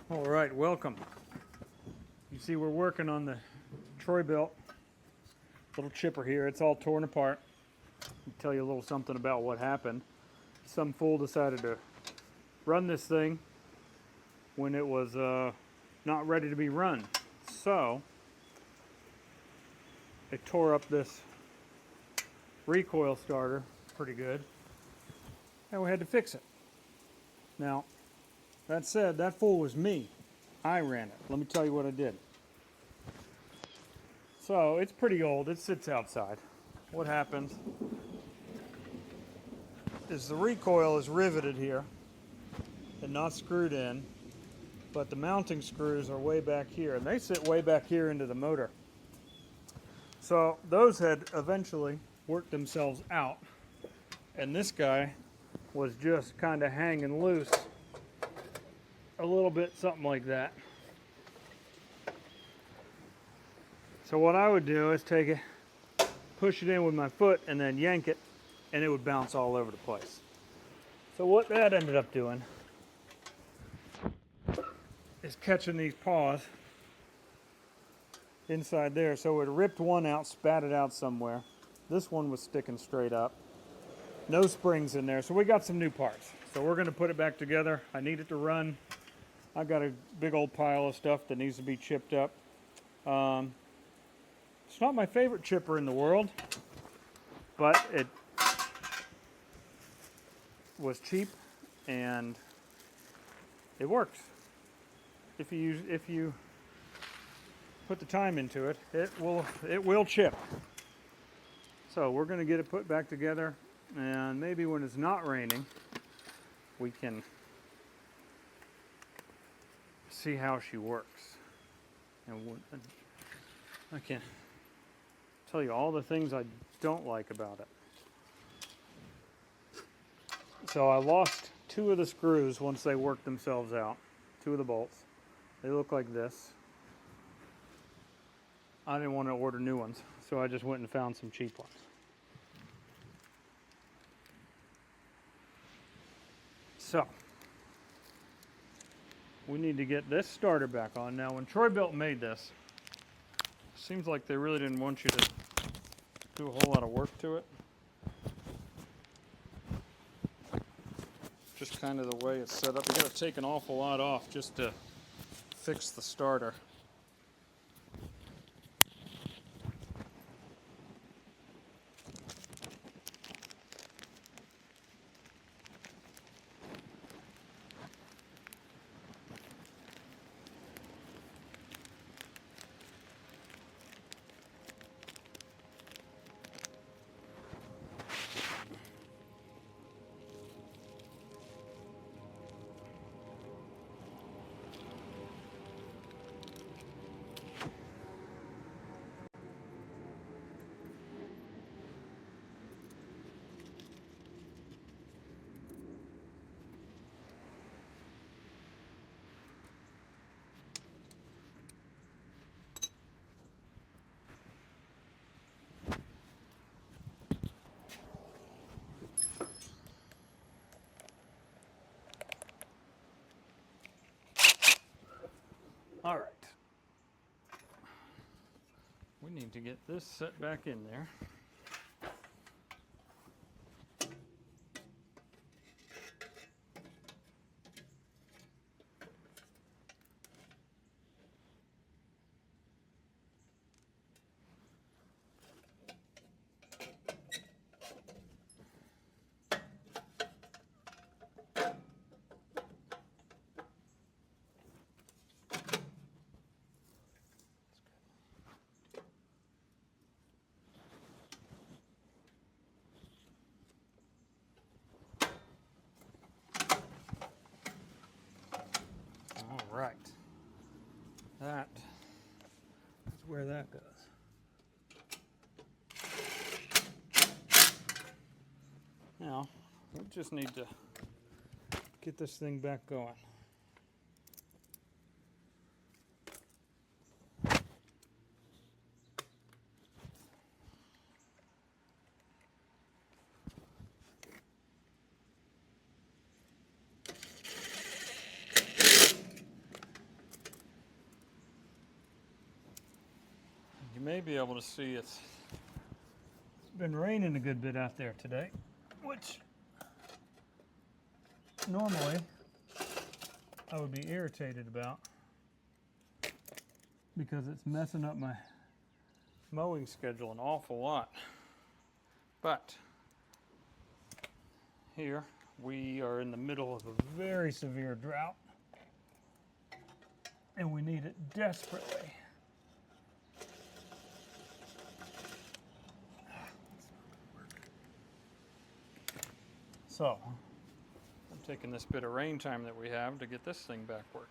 All right, welcome. You see we're working on the Troy-Bilt little chipper here. It's all torn apart. I'll tell you a little something about what happened. Some fool decided to run this thing when it was not ready to be run. So it tore up this recoil starter pretty good, and we had to fix it. Now, that said, that fool was me. I ran it. Let me tell you what I did. So it's pretty old. It sits outside. What happens is the recoil is riveted here and not screwed in, but the mounting screws are way back here, and they sit way back here into the motor. So those had eventually worked themselves out, and this guy was just kind of hanging loose a little bit, something like that. So what I would do is take it, push it in with my foot, and then yank it, and it would bounce all over the place. So what that ended up doing is catching these paws inside there. So it ripped one out, spat it out somewhere. This one was sticking straight up. No springs in there, so we got some new parts. So we're gonna put it back together. I need it to run. I've got a big old pile of stuff that needs to be chipped up. It's not my favorite chipper in the world, but it was cheap and it works. If you put the time into it, it will chip. So we're going to get it put back together, and maybe when it's not raining, we can see how she works. And I can tell you all the things I don't like about it. So I lost two of the screws once they worked themselves out. Two of the bolts. They look like this. I didn't want to order new ones, so I just went and found some cheap ones. So we need to get this starter back on. Now when Troy-Bilt made this, it seems like they really didn't want you to do a whole lot of work to it. Just kind of the way it's set up. You got to take an awful lot off just to fix the starter. All right. We need to get this set back in there. All right. That is where that goes. Now, we just need to get this thing back going. may be able to see it's been raining a good bit out there today, which normally I would be irritated about because it's messing up my mowing schedule an awful lot. But here we are in the middle of a very severe drought and we need it desperately. So, I'm taking this bit of rain time that we have to get this thing back working.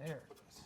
There it is.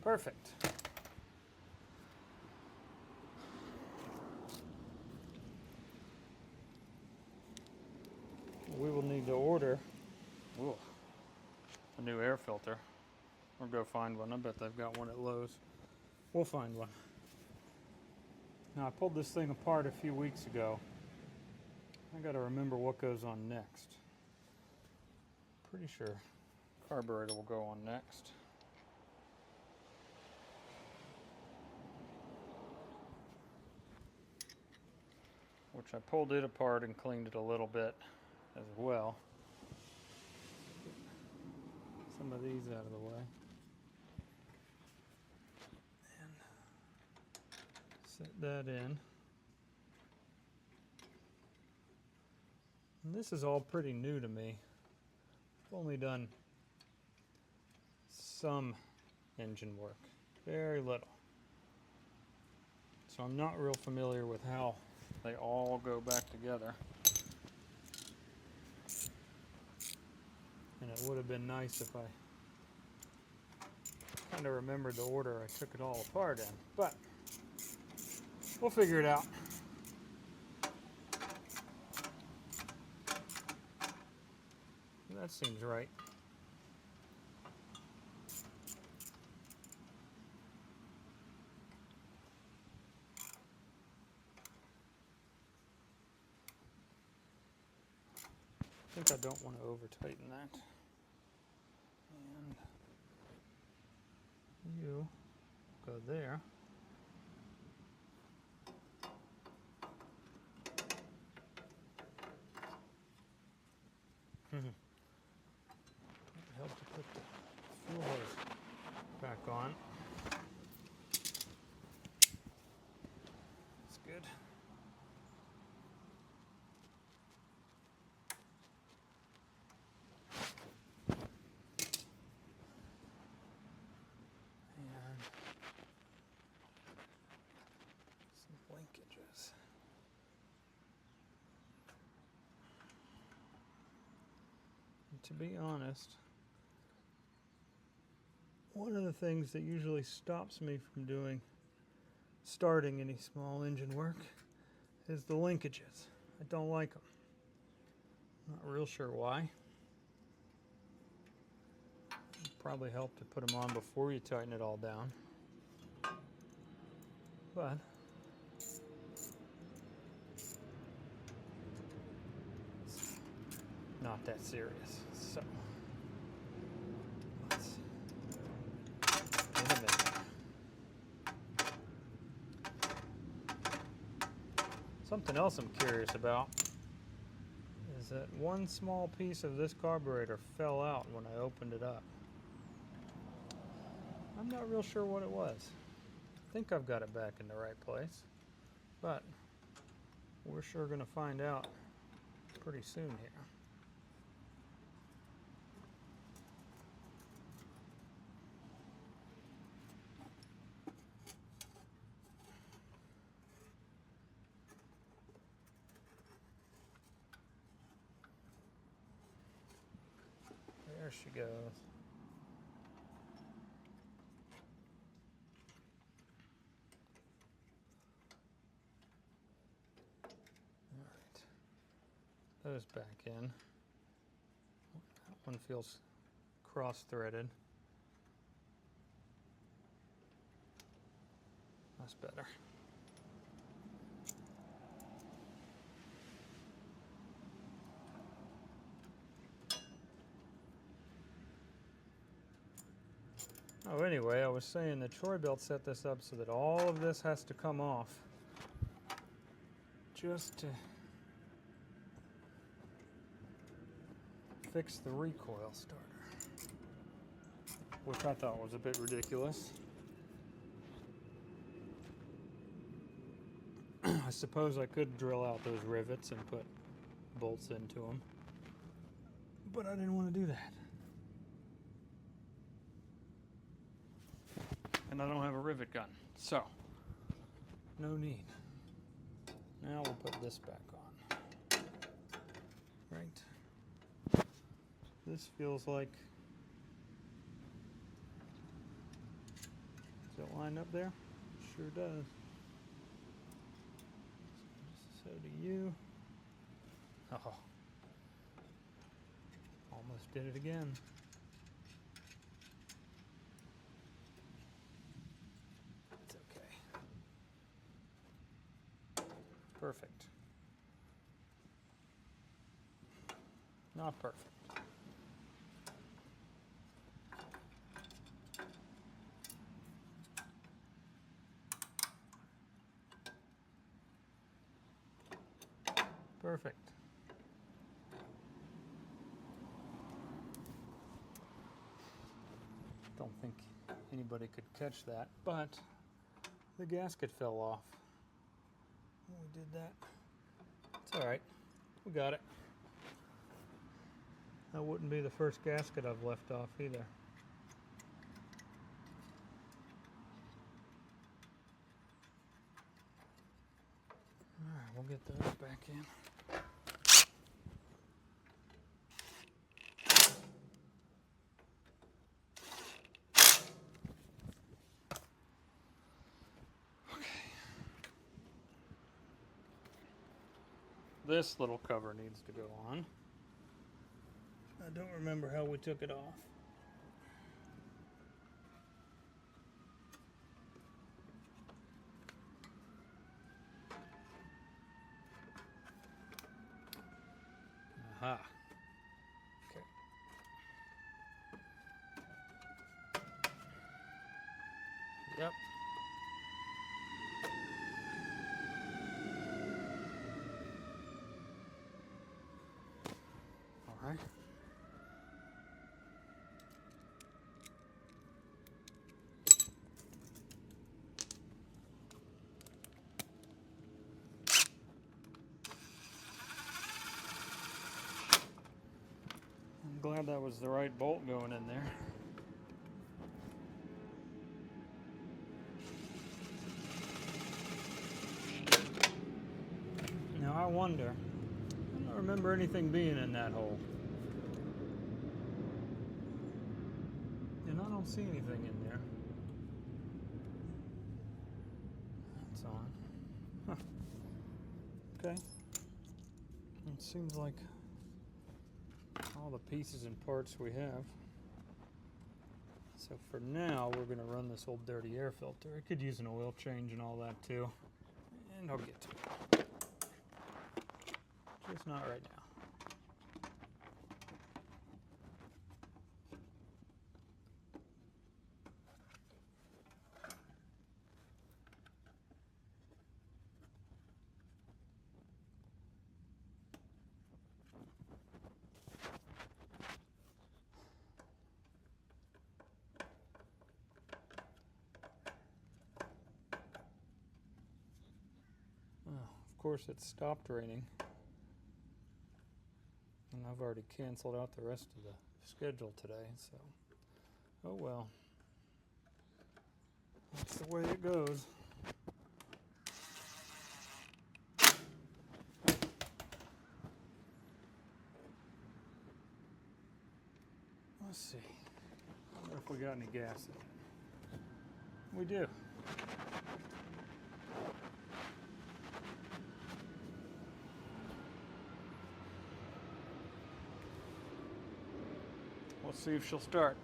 Perfect. We will need to order a new air filter, or go find one. I bet they've got one at Lowe's. We'll find one. Now, I pulled this thing apart a few weeks ago. I got to remember what goes on next. Pretty sure carburetor will go on next. Which I pulled it apart and cleaned it a little bit as well. Some of these out of the way. And set that in. And this is all pretty new to me. I've only done some engine work, very little. So I'm not real familiar with how they all go back together. And it would have been nice if I kind of remembered the order I took it all apart in. But we'll figure it out. That seems right. I think I don't want to over tighten that. And you go there. Help to put the fuel hose back on. That's good. And some linkages. And to be honest, one of the things that usually stops me from starting any small engine work is the linkages. I don't like them. Not real sure why. It'd probably help to put them on before you tighten it all down. But it's not that serious. So let's get them in there. Something else I'm curious about is that one small piece of this carburetor fell out when I opened it up. I'm not real sure what it was. I think I've got it back in the right place, but we're sure going to find out pretty soon here. There she goes. All right. Those back in. That one feels cross-threaded. That's better. Oh, anyway, I was saying the Troy-Bilt set this up so that all of this has to come off just to fix the recoil starter, which I thought was a bit ridiculous. I suppose I could drill out those rivets and put bolts into them, but I didn't want to do that. And I don't have a rivet gun, so no need. Now we'll put this back on. Right. This feels like, is it lined up there? Sure does. So do you. Oh, almost did it again. It's okay. Perfect. Not perfect. Perfect. Don't think anybody could catch that, but the gasket fell off. We did that. It's all right. We got it. That wouldn't be the first gasket I've left off either. All right, we'll get those back in. This little cover needs to go on. I don't remember how we took it off. Aha. Okay. Yep. All right. I'm glad that was the right bolt going in there. Now I wonder, I don't remember anything being in that hole. And I don't see anything in there. It's on. Huh. Okay. It seems like all the pieces and parts we have. So for now, we're going to run this old dirty air filter. It could use an oil change and all that too. And I'll get to it. Just not right now. Of course, it stopped raining. And I've already canceled out the rest of the schedule today, so oh well. That's the way it goes. Let's see. I wonder if we got any gas in it. We do. Let's see if she'll start.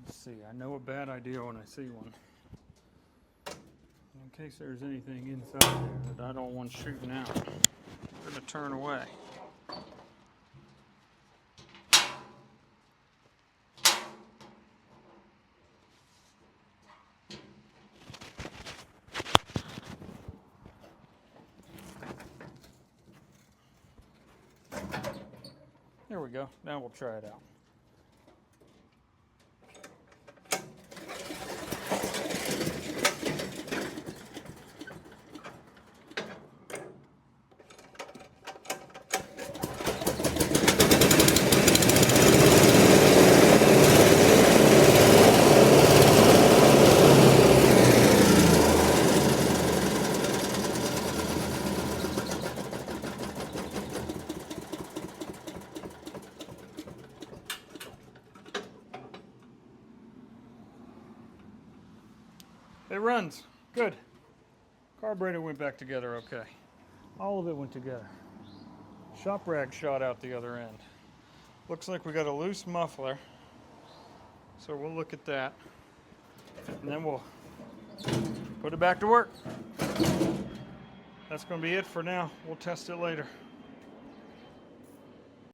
Let's see, I know a bad idea when I see one. In case there's anything inside there that I don't want shooting out, I'm going to turn away. There we go. Now we'll try it out. It runs. Good. Carburetor went back together okay. All of it went together. Shop rag shot out the other end. Looks like we got a loose muffler. So we'll look at that. And then we'll put it back to work. That's going to be it for now. We'll test it later.